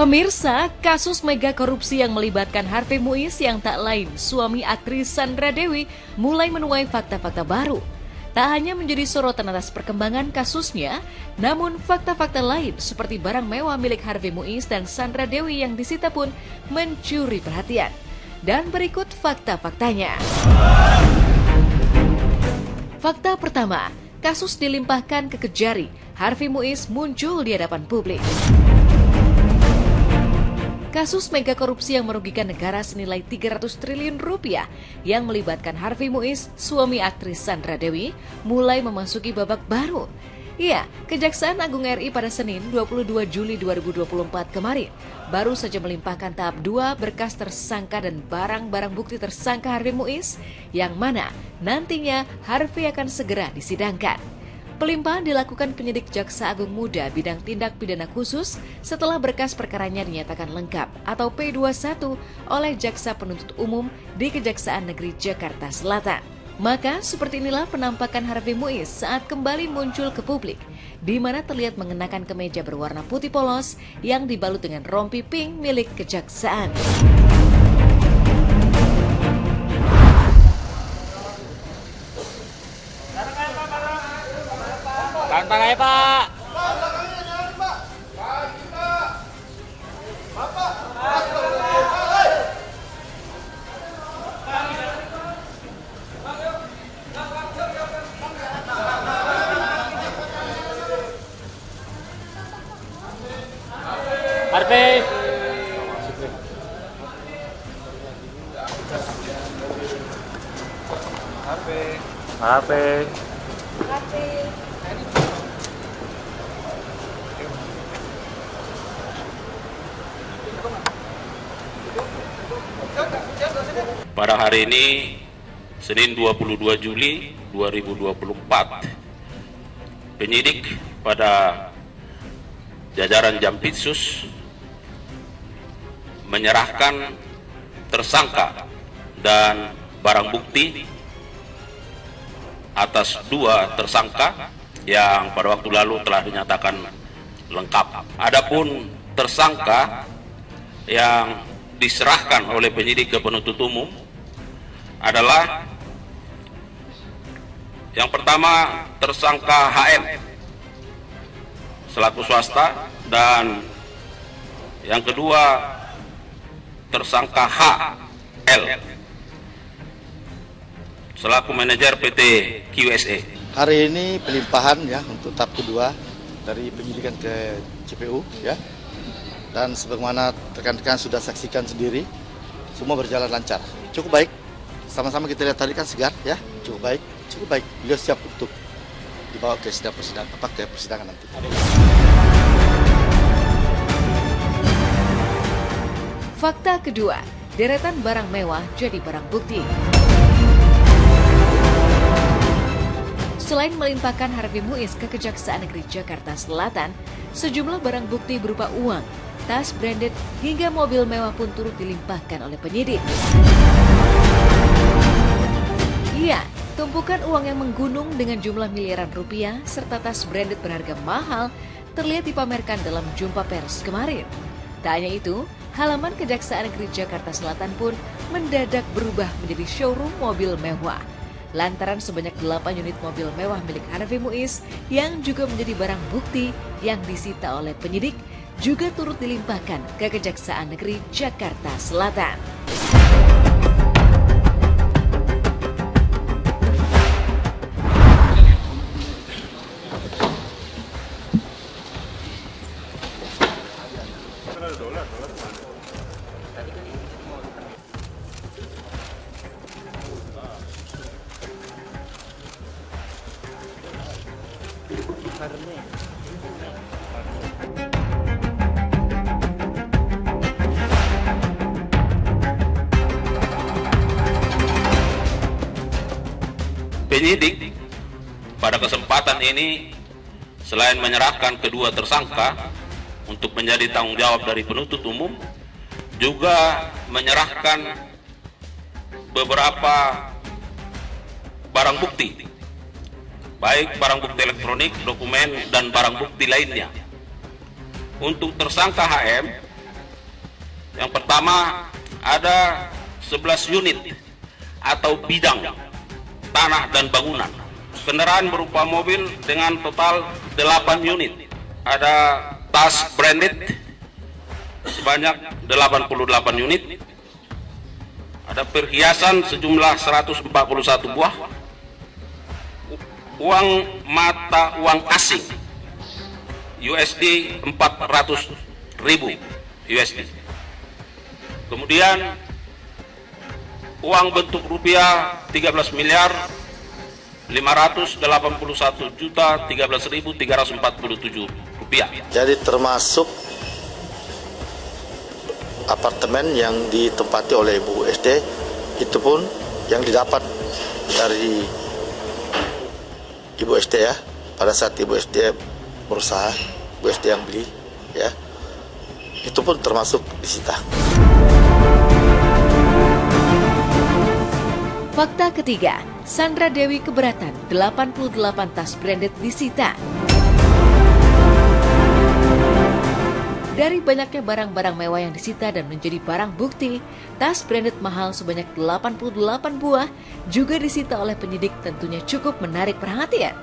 Pemirsa, kasus mega korupsi yang melibatkan Harvey Muiz yang tak lain suami aktris Sandra Dewi mulai menuai fakta-fakta baru. Tak hanya menjadi sorotan atas perkembangan kasusnya, namun fakta-fakta lain seperti barang mewah milik Harvey Muiz dan Sandra Dewi yang disita pun mencuri perhatian. Dan berikut fakta-faktanya. Fakta pertama, kasus dilimpahkan ke Kejari, Harvey Muiz muncul di hadapan publik. Kasus mega korupsi yang merugikan negara senilai 300 triliun rupiah yang melibatkan Harvey Muiz, suami aktris Sandra Dewi, mulai memasuki babak baru. Ya, Kejaksaan Agung RI pada Senin 22 Juli 2024 kemarin baru saja melimpahkan tahap 2 berkas tersangka dan barang-barang bukti tersangka Harvey Muiz yang mana nantinya Harvey akan segera disidangkan. Pelimpahan dilakukan penyidik Jaksa Agung Muda bidang tindak pidana khusus setelah berkas perkaranya dinyatakan lengkap atau P21 oleh Jaksa Penuntut Umum di Kejaksaan Negeri Jakarta Selatan. Maka seperti inilah penampakan Harvey Muiz saat kembali muncul ke publik, di mana terlihat mengenakan kemeja berwarna putih polos yang dibalut dengan rompi pink milik kejaksaan. Tangan aja, Pak. Harvey. Harvey. Pada hari ini, Senin 22 Juli 2024, penyidik pada jajaran Jampitsus menyerahkan tersangka dan barang bukti atas 2 tersangka yang pada waktu lalu telah dinyatakan lengkap. Adapun tersangka yang diserahkan oleh penyidik ke penuntut umum adalah yang pertama tersangka HM selaku swasta dan yang kedua tersangka HL selaku manajer PT QSA. Hari ini pelimpahan ya untuk tahap kedua dari penyidikan ke JPU ya. Dan sebagaimana rekan-rekan sudah saksikan sendiri, semua berjalan lancar. Cukup baik. Sama-sama kita lihat tadi kan segar ya, cukup baik. Beliau siap untuk dibawa ke persidangan nanti. Fakta kedua, deretan barang mewah jadi barang bukti. Selain melimpahkan Harvey Muiz ke Kejaksaan Negeri Jakarta Selatan, sejumlah barang bukti berupa uang, tas branded hingga mobil mewah pun turut dilimpahkan oleh penyidik. Iya, tumpukan uang yang menggunung dengan jumlah miliaran rupiah serta tas branded berharga mahal terlihat dipamerkan dalam jumpa pers kemarin. Tak hanya itu, halaman Kejaksaan Negeri Jakarta Selatan pun mendadak berubah menjadi showroom mobil mewah. Lantaran sebanyak 8 unit mobil mewah milik Harvey Muiz yang juga menjadi barang bukti yang disita oleh penyidik juga turut dilimpahkan ke Kejaksaan Negeri Jakarta Selatan. Penyidik pada kesempatan ini selain menyerahkan kedua tersangka untuk menjadi tanggung jawab dari penuntut umum, juga menyerahkan beberapa barang bukti, baik barang bukti elektronik, dokumen, dan barang bukti lainnya. Untuk tersangka HM Yang pertama, ada 11 unit atau bidang tanah dan bangunan. Kendaraan berupa mobil dengan total 8 unit. Ada tas branded sebanyak 88 unit. Ada perhiasan sejumlah 141 buah. Uang mata uang asing USD 400.000 USD. Kemudian uang bentuk rupiah 13 miliar 581.013.347 rupiah. Jadi termasuk apartemen yang ditempati oleh Ibu SD, itu pun yang didapat dari Ibu SD ya, pada saat Ibu SD berusaha, Ibu SD yang beli ya, itu pun termasuk disita. Fakta ketiga, Sandra Dewi keberatan 88 tas branded disita. Dari banyaknya barang-barang mewah yang disita dan menjadi barang bukti, tas branded mahal sebanyak 88 buah juga disita oleh penyidik, tentunya cukup menarik perhatian.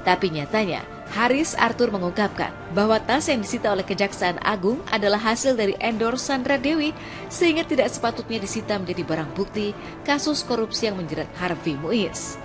Tapi nyatanya, Haris Arthur mengungkapkan bahwa tas yang disita oleh Kejaksaan Agung adalah hasil dari endorse Sandra Dewi, sehingga tidak sepatutnya disita menjadi barang bukti kasus korupsi yang menjerat Harvey Muiz.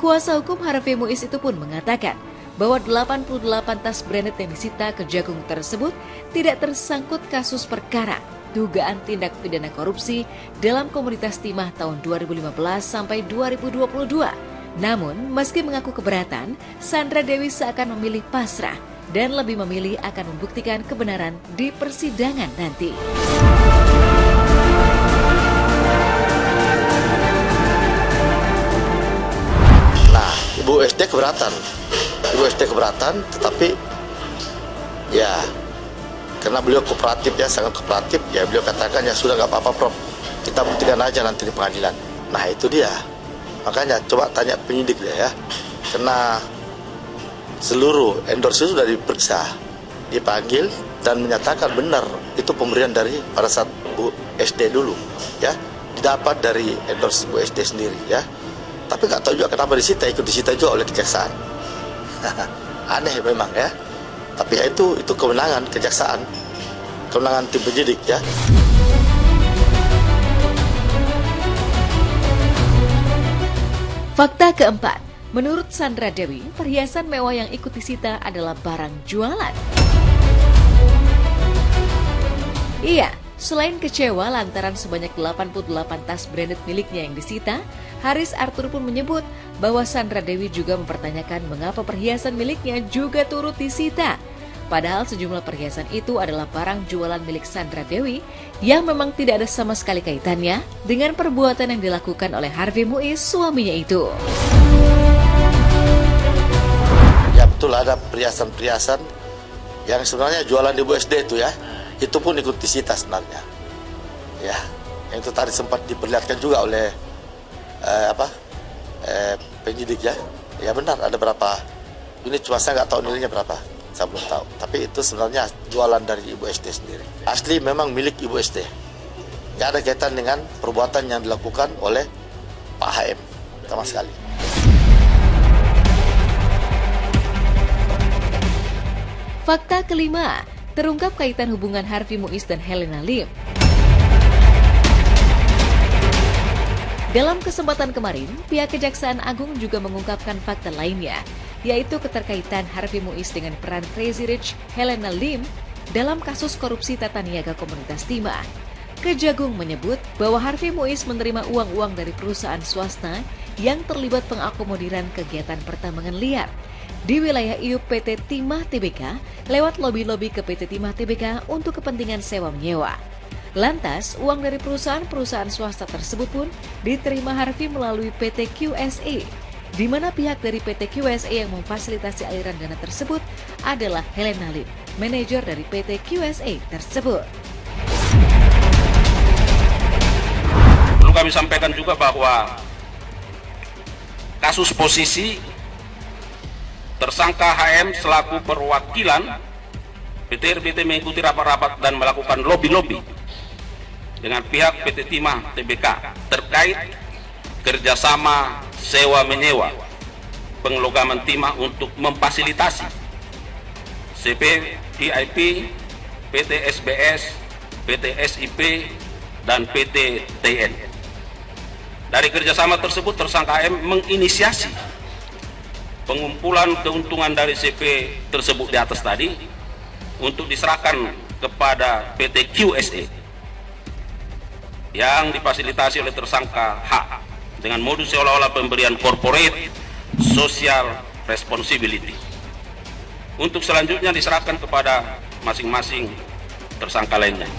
Kuasa hukum Harvey Muiz itu pun mengatakan bahwa 88 tas branded yang disita Kejagung tersebut tidak tersangkut kasus perkara dugaan tindak pidana korupsi dalam Komunitas Timah tahun 2015 sampai 2022. Namun, meski mengaku keberatan, Sandra Dewi seakan memilih pasrah dan lebih memilih akan membuktikan kebenaran di persidangan nanti. Nah, Ibu SD keberatan. Ibu SD keberatan, tetapi ya karena beliau kooperatif ya, sangat kooperatif ya, beliau katakan ya sudah nggak apa-apa Prof, kita buktikan aja nanti di pengadilan. Nah itu dia, makanya coba tanya penyidik deh ya, karena seluruh endorse sudah diperiksa, dipanggil dan menyatakan benar itu pemberian dari pada saat Bu SD dulu ya, didapat dari endorse Bu SD sendiri ya. Tapi nggak tahu juga kenapa disita, ikut disita juga oleh Kejaksaan. Aneh memang ya. Tapi ya itu kewenangan Kejaksaan, kewenangan tim penyidik ya. Fakta keempat, menurut Sandra Dewi, perhiasan mewah yang ikut disita adalah barang jualan. Iya, selain kecewa lantaran sebanyak 88 tas branded miliknya yang disita, Haris Arthur pun menyebut bahwa Sandra Dewi juga mempertanyakan mengapa perhiasan miliknya juga turut disita. Padahal sejumlah perhiasan itu adalah barang jualan milik Sandra Dewi yang memang tidak ada sama sekali kaitannya dengan perbuatan yang dilakukan oleh Harvey Muiz, suaminya itu. Ya betul, ada perhiasan-perhiasan yang sebenarnya jualan di Bu SD itu ya, itu pun ikut disita sebenarnya. Ya, yang itu tadi sempat diperlihatkan juga oleh penyidik ya. Ya benar, ada berapa unit, cuma saya nggak tahu nilainya berapa, saya belum tahu. Tapi itu sebenarnya jualan dari Ibu SD sendiri. Asli memang milik Ibu SD. Nggak ada kaitan dengan perbuatan yang dilakukan oleh Pak HM sama sekali. Fakta kelima, terungkap kaitan hubungan Harvey Muiz dan Helena Lim. Dalam kesempatan kemarin, pihak Kejaksaan Agung juga mengungkapkan fakta lainnya, yaitu keterkaitan Harvey Muiz dengan peran Crazy Rich Helena Lim dalam kasus korupsi tata niaga Komunitas Timah. Kejagung menyebut bahwa Harvey Muiz menerima uang-uang dari perusahaan swasta yang terlibat pengakomodiran kegiatan pertambangan liar di wilayah IUP PT Timah Tbk lewat lobi-lobi ke PT Timah Tbk untuk kepentingan sewa menyewa. Lantas, uang dari perusahaan-perusahaan swasta tersebut pun diterima Harvey melalui PT QSA, di mana pihak dari PT QSA yang memfasilitasi aliran dana tersebut adalah Helena Lim, manajer dari PT QSA tersebut. Perlu kami sampaikan juga bahwa kasus posisi tersangka HM selaku perwakilan PT RBT mengikuti rapat-rapat dan melakukan lobby-lobby dengan pihak PT Timah Tbk terkait kerjasama sewa menyewa penglogaman timah untuk memfasilitasi CP VIP, PT SBS, PT SIP, dan PT TN. Dari kerjasama tersebut, tersangka AM menginisiasi pengumpulan keuntungan dari CP tersebut di atas tadi untuk diserahkan kepada PT QSE yang difasilitasi oleh tersangka H dengan modus seolah-olah pemberian corporate social responsibility untuk selanjutnya diserahkan kepada masing-masing tersangka lainnya.